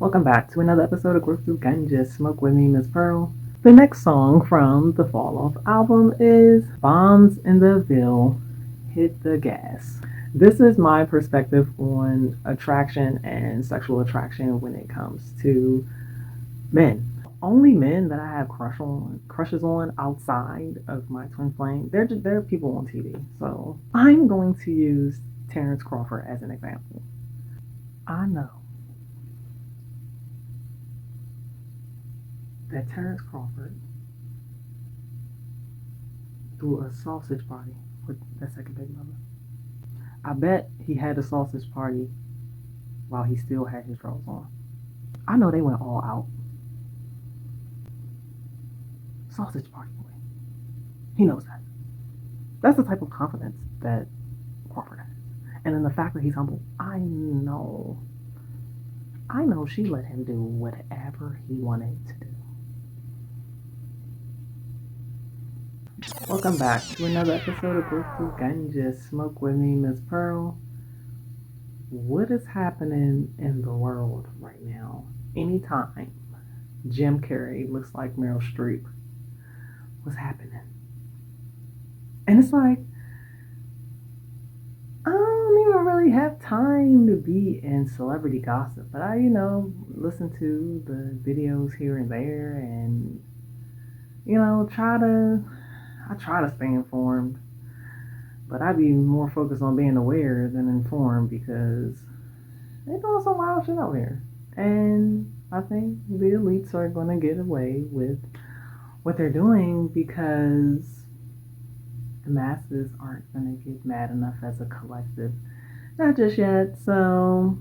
Welcome back to another episode of Growth Through Ganja. Smoke with me, Miss Pearl. The next song from the Fall Off album is Bombs in the Ville, Hit the Gas. This is my perspective on attraction and sexual attraction when it comes to men. Only men that I have crushes on outside of my twin flame, they're people on TV. So I'm going to use Terence Crawford as an example. I know that Terence Crawford threw a sausage party with that second baby mother. I bet he had a sausage party while he still had his drawers on. I know they went all out. Sausage party boy. He knows that. That's the type of confidence that Crawford has. And then the fact that he's humble, I know she let him do whatever he wanted to do. Welcome back to another episode of Growth Through Ganja. Smoke with me, Miss Pearl. What is happening in the world right now? Anytime Jim Carrey looks like Meryl Streep, what's happening? And it's like, I don't even really have time to be in celebrity gossip, but I, listen to the videos here and there and, I try to stay informed, but I be more focused on being aware than informed because they're doing some wild shit out here. And I think the elites are going to get away with what they're doing because the masses aren't going to get mad enough as a collective. Not just yet, so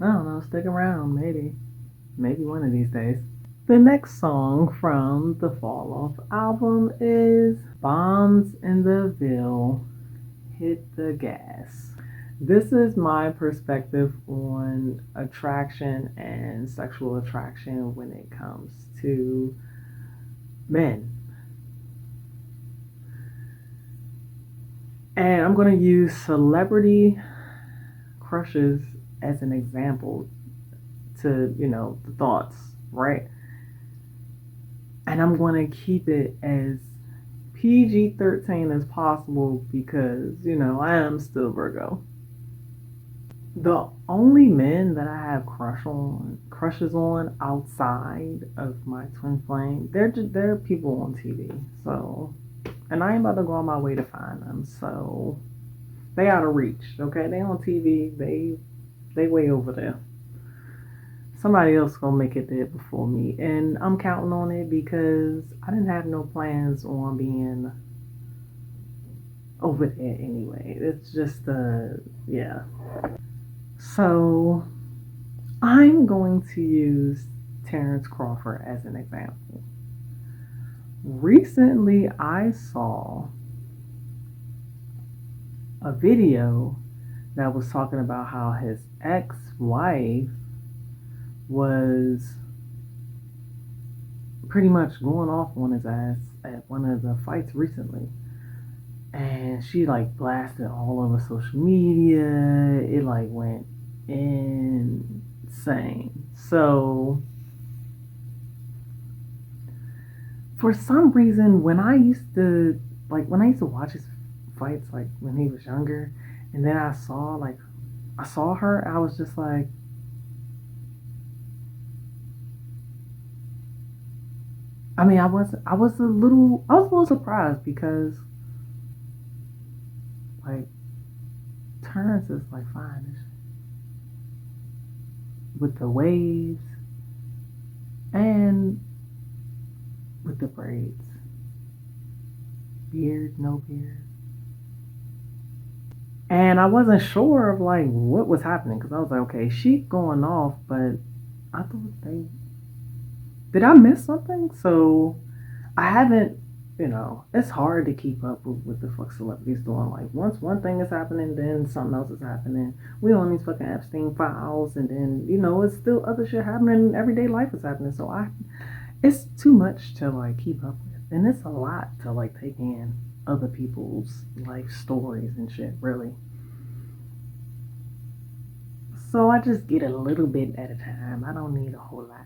I don't know, stick around, maybe one of these days. The next song from the Fall Off album is Bombs in the Ville, Hit the Gas. This is my perspective on attraction and sexual attraction when it comes to men. And I'm going to use celebrity crushes as an example to, the thoughts, right? And I'm going to keep it as PG-13 as possible because, I am still Virgo. The only men that I have crushes on outside of my twin flame, they're people on TV. So, and I ain't about to go on my way to find them. So, they out of reach, okay? They on TV, they way over there. Somebody else gonna make it there before me, and I'm counting on it because I didn't have no plans on being over there anyway. It's just yeah. So I'm going to use Terence Crawford as an example. Recently I saw a video that was talking about how his ex-wife was pretty much going off on his ass at one of the fights recently. And she blasted all over social media. It went insane. So for some reason when I used to watch his fights when he was younger, and then I saw her, I was just like, I was a little surprised because Terrence is fine with the waves and with the braids, beard, no beard, and I wasn't sure of what was happening because I was like, okay, she going off, but I thought did I miss something? So I haven't, it's hard to keep up with what the fuck celebrities doing. Once one thing is happening, then something else is happening. We on these fucking Epstein files, and then, it's still other shit happening. Everyday life is happening. So it's too much to keep up with. And it's a lot to take in other people's life stories and shit, really. So I just get a little bit at a time. I don't need a whole lot.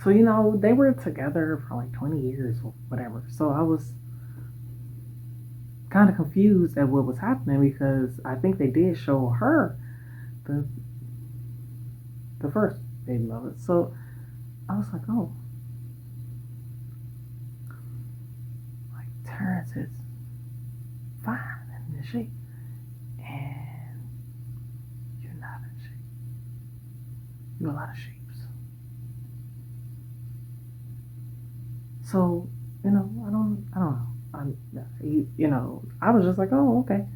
So they were together for like 20 years or whatever. So I was kind of confused at what was happening because I think they did show her the the first baby mother. So I was like, oh, like Terrence is fine and in shape, and you're not in shape. You're a lot of shapes. So I don't know. I was just like, oh, okay.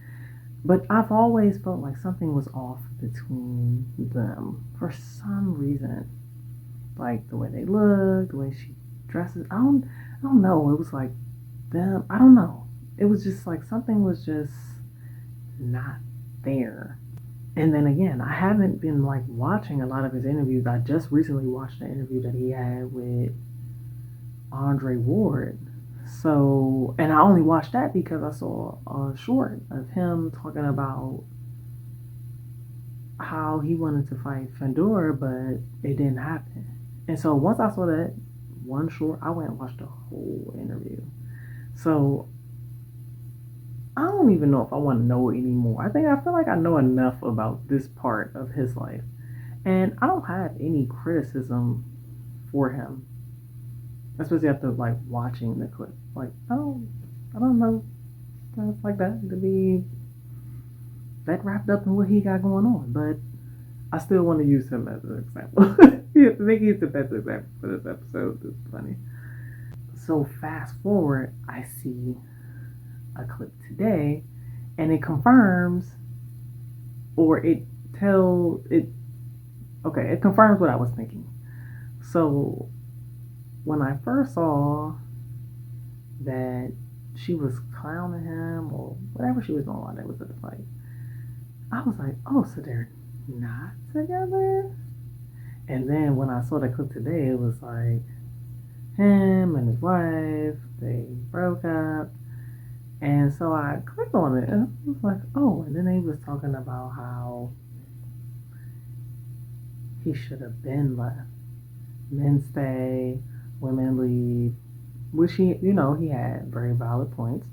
But I've always felt like something was off between them for some reason. Like the way they look, the way she dresses. I don't know. It was like them. I don't know. It was just like something was just not there. And then again, I haven't been like watching a lot of his interviews. I just recently watched an interview that he had with Andre Ward. So, and I only watched that because I saw a short of him talking about how he wanted to fight Fedor, but it didn't happen. And so once I saw that one short, I went and watched the whole interview. So I don't even know if I want to know anymore. I feel like I know enough about this part of his life, and I don't have any criticism for him, especially after like watching the clip. Like I don't know stuff like that to be that wrapped up in what he got going on, but I still want to use him as an example. I think he's the best example for this episode. It's funny. So fast forward, I see a clip today, and it confirms, or it tells it. Okay, it confirms what I was thinking. So when I first saw that she was clowning him or whatever she was doing while they was at the fight, I was like, oh, so they're not together? And then when I saw the clip today, it was like him and his wife, they broke up. And so I clicked on it and I was like, oh, and then they was talking about how he should have been left. Men stay, women leave, which he had very valid points.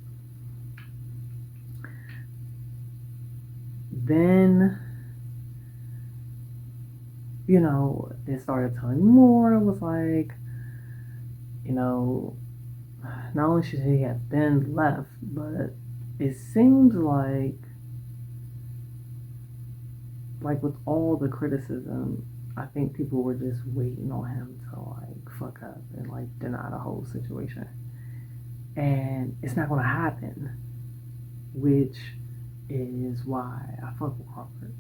Then, they started telling me more. It was like, not only should he have been left, but it seems like with all the criticism, I think people were just waiting on him to like fuck up and like deny the whole situation. And it's not gonna happen, which is why I fuck with Crawford.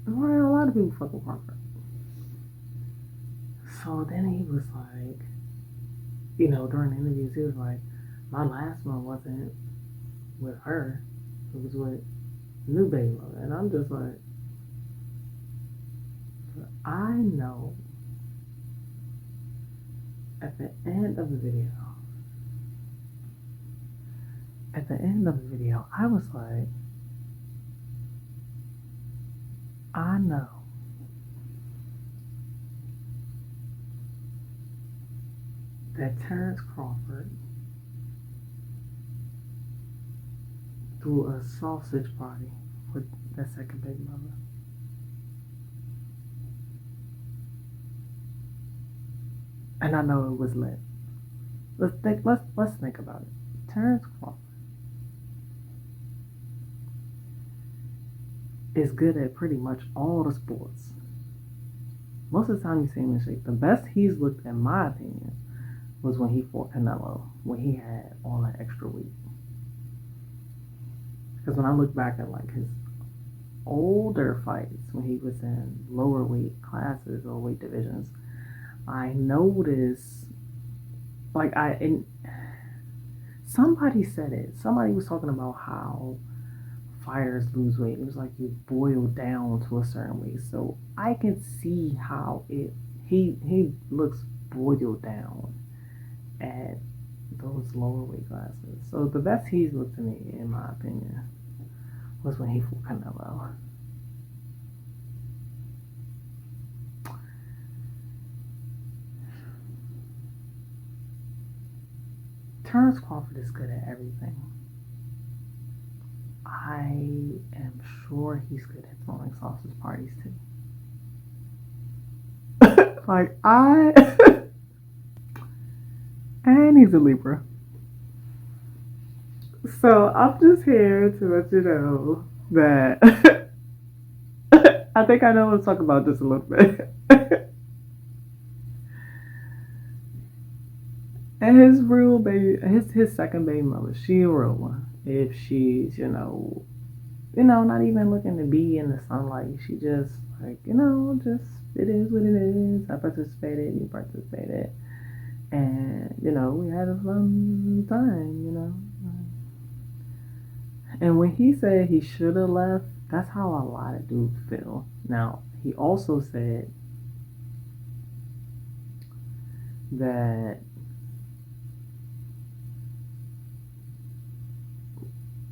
Well, a lot of people fuck with Crawford. So then he was like, during the interviews, he was like, my last one wasn't with her, it was with new baby mother. And I'm just like, I know at the end of the video, I was like, I know that Terence Crawford threw a sausage party for that second baby mother. And I know it was lit. Let's think about it. Terence Crawford is good at pretty much all the sports. Most of the time you see him in shape. The best he's looked, in my opinion, was when he fought Canelo, when he had all that extra weight. Because when I look back at like his older fights, when he was in lower weight classes or weight divisions, I noticed, somebody said it. Somebody was talking about how fighters lose weight. It was like you boil down to a certain weight. So I can see how he looks boiled down at those lower weight classes. So the best he's looked to me, in my opinion. was when he fought Canelo. Terence Crawford is good at everything. I am sure he's good at throwing sausage parties too. Like and he's a Libra. So I'm just here to let you know that I think I know what to talk about just a little bit. And his real baby, his second baby mother, she a real one. If she's not even looking to be in the sunlight, she just like just it is what it is. I participated, you participated, and we had a fun time. And when he said he should have left, that's how a lot of dudes feel. Now he also said that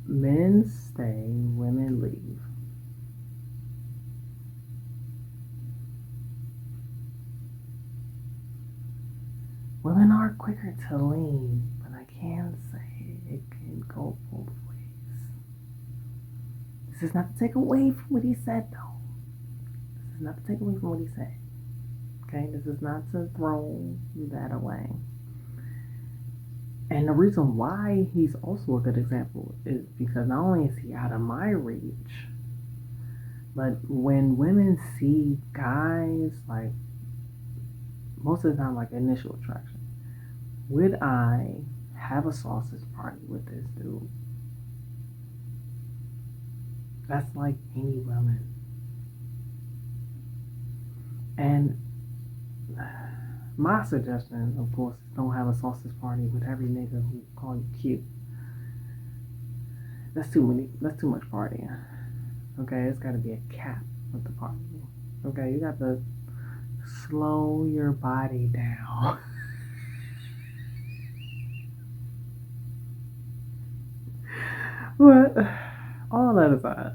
men stay, women leave. Women are quicker to leave, but I can say it can go both ways. This is not to take away from what he said, though. This is not to take away from what he said. Okay? This is not to throw that away. And the reason why he's also a good example is because not only is he out of my reach, but when women see guys, like, most of the time, like, initial attraction, would I have a sausage party with this dude? That's like any woman. And my suggestion, of course, is don't have a sausage party with every nigga who call you cute. That's too much partying. Okay, it's gotta be a cap with the party. Okay, you got to slow your body down. But all that aside,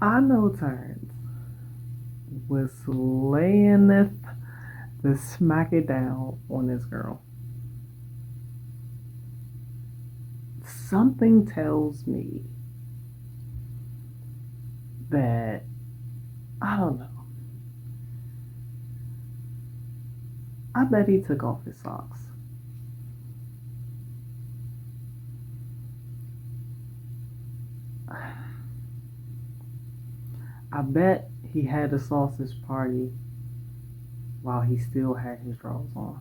I know Terrence was laying the smack it down on this girl. Something tells me that I don't know. I bet he took off his socks. I bet he had a sausage party while he still had his drawers on.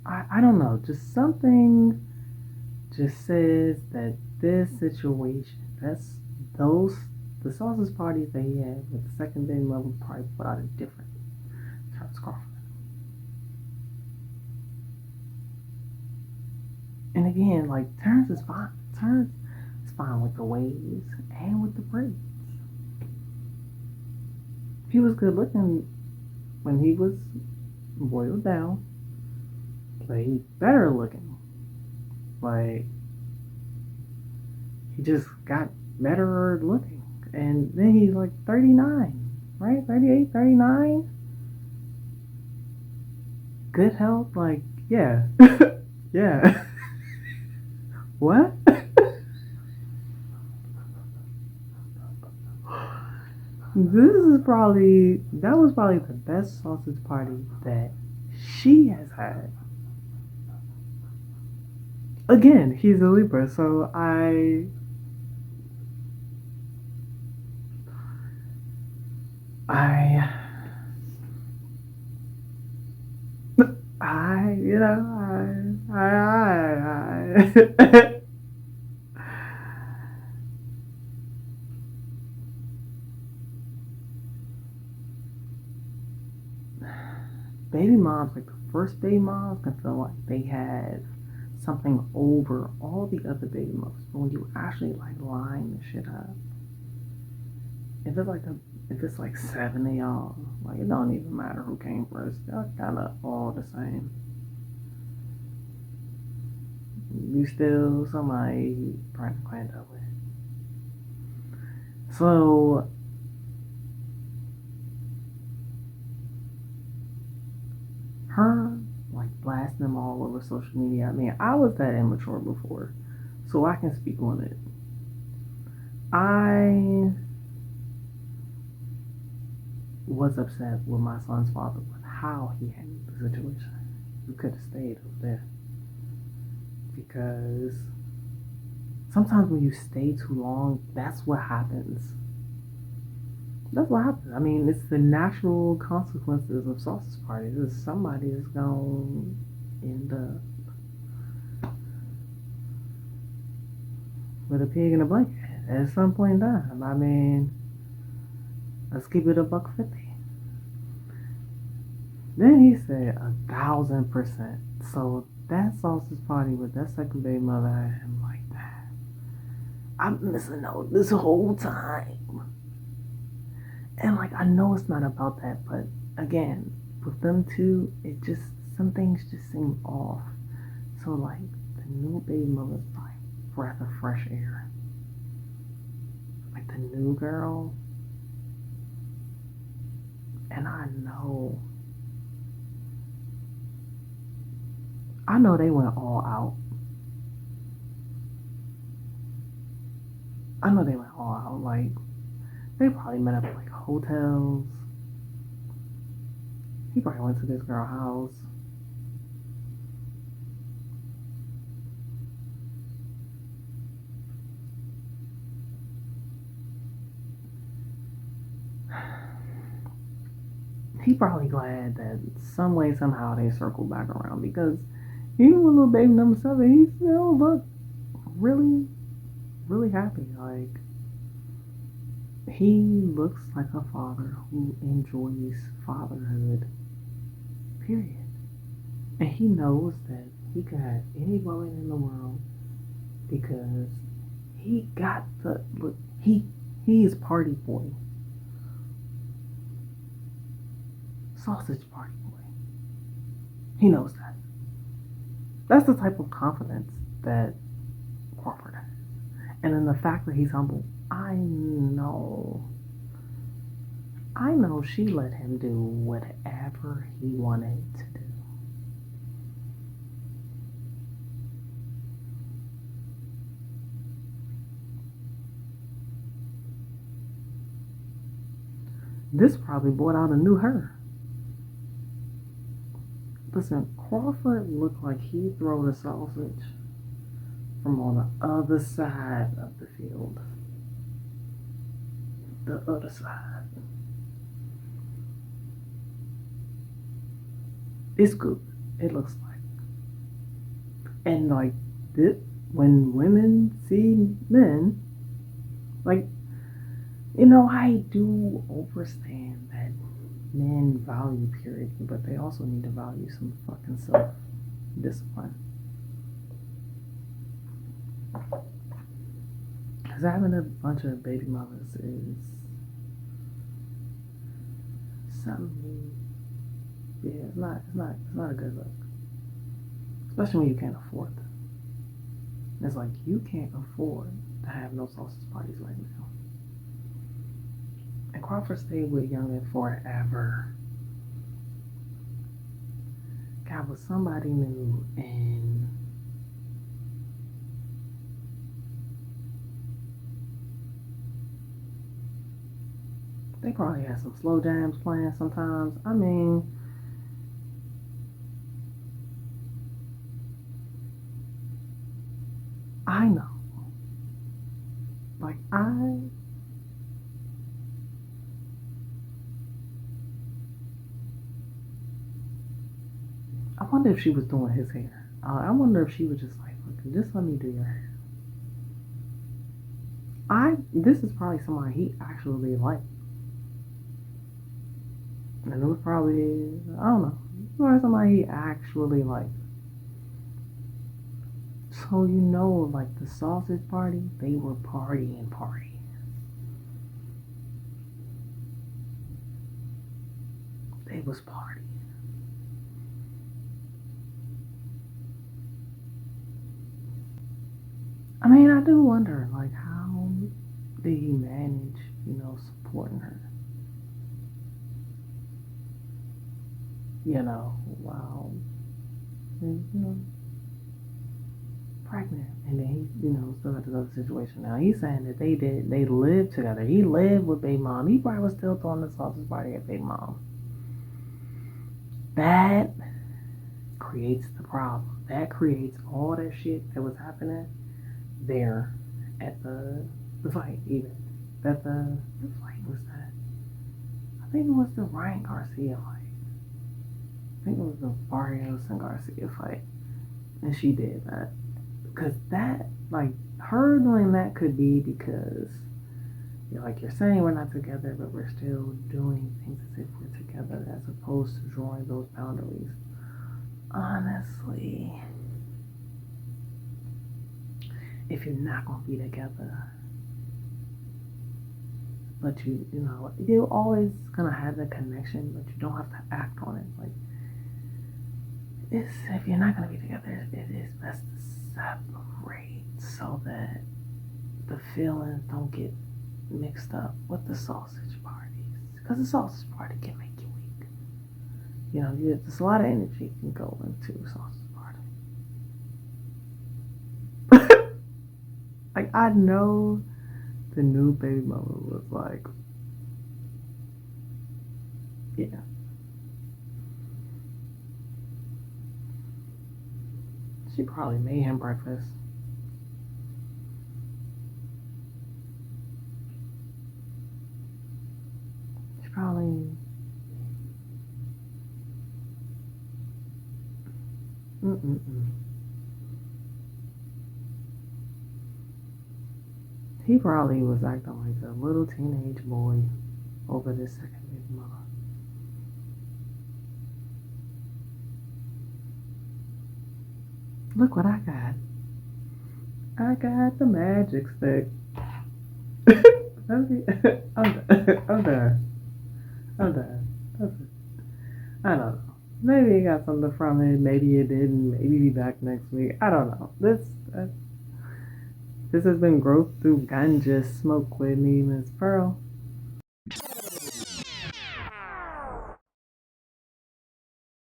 I don't know. Just something just says that this situation, the sausage parties that he had with the second baby mother probably put out a different Terence Crawford. And again, like Terrence is fine. Terrence is fine with the waves and with the braids. He was good looking when he was boiled down, but he's better looking. Like he just got better looking. And then he's like 39, right? 38, 39. Good health, like, yeah. Yeah. What? That was probably the best sausage party that she has had. Again, he's a Libra, so I you know, I baby moms, like the first baby moms, can feel like they have something over all the other baby moms. But when you actually like line the shit up, if it's like seven of y'all, like it don't even matter who came first. They're kind of all the same. You still somebody you probably planned up with. So her like blasting them all over social media. I mean, I was that immature before, so I can speak on it. I was upset with my son's father with how he handled the situation. You could have stayed over there because sometimes when you stay too long, that's what happens. That's what happens. I mean, it's the natural consequences of sausage parties. Is somebody is going to end up with a pig in a blanket at some point in time. I mean, let's keep it $1.50. Then he said 1,000%. So that sausage party with that second baby mother had him like that. I'm missing out this whole time. And like, I know it's not about that, but again, with them two, it just, some things just seem off. So like, the new baby mother's like breath of fresh air. Like the new girl. And I know they went all out. I know they went all out. Like, they probably met up at like hotels. He probably went to this girl's house. He probably glad that some way, somehow they circled back around because even with little baby number 7, he still looked really, really happy. Like, he looks like a father who enjoys fatherhood, period. And he knows that he can have any woman in the world because he got the look. He's party boy, sausage party boy. He knows that. That's the type of confidence that Crawford has. And then the fact that he's humble, I know she let him do whatever he wanted to do. This probably brought out a new her. Listen, Crawford looked like he threw the sausage from on the other side of the field. The other side. It's good. It looks like. And like this, when women see men, like, you know, I do understand that men value purity, but they also need to value some fucking self-discipline. Because having a bunch of baby mothers is something. Yeah, it's not a good look. Especially when you can't afford them. It's like you can't afford to have no sausage parties right now. And Crawford stayed with Youngin forever. God was somebody new, and they probably had some slow jams playing sometimes. I mean, I know. Like, I wonder if she was doing his hair. I wonder if she was just like, look, just let me do your hair. This is probably somebody he actually liked. And it was probably, I don't know, probably somebody he actually liked. So, you know, like the sausage party, they were partying. They was partying. I mean, I do wonder, like, how did he manage, supporting her? While, you know, pregnant. And then he, still got this other situation. Now, he's saying that they lived together. He lived with Baby Mom. He probably was still throwing the sausage party at Baby Mom. That creates the problem. That creates all that shit that was happening there at the fight, even. That the fight was that. I think it was the Ryan Garcia fight. I think it was the Barrios and Garcia fight. And she did that. Because that, like, her doing that could be because, like you're saying, we're not together, but we're still doing things as if we're together, as opposed to drawing those boundaries. Honestly, if you're not going to be together, but you're always going to have the connection, but you don't have to act on it. Like, if you're not going to be together, it is best to separate so that the feelings don't get mixed up with the sausage parties. Because the sausage party can make you weak. There's a lot of energy can go into a sausage party. Like, I know the new baby mama was like, yeah. She probably made him breakfast. She probably... He probably was acting like a little teenage boy over this second baby mama. Look what I got. I got the magic stick. I'm done. I don't know. Maybe he got something from it. Maybe it didn't. Maybe be back next week. I don't know. This has been Growth Through Ganja Smoke with me, Miss Pearl.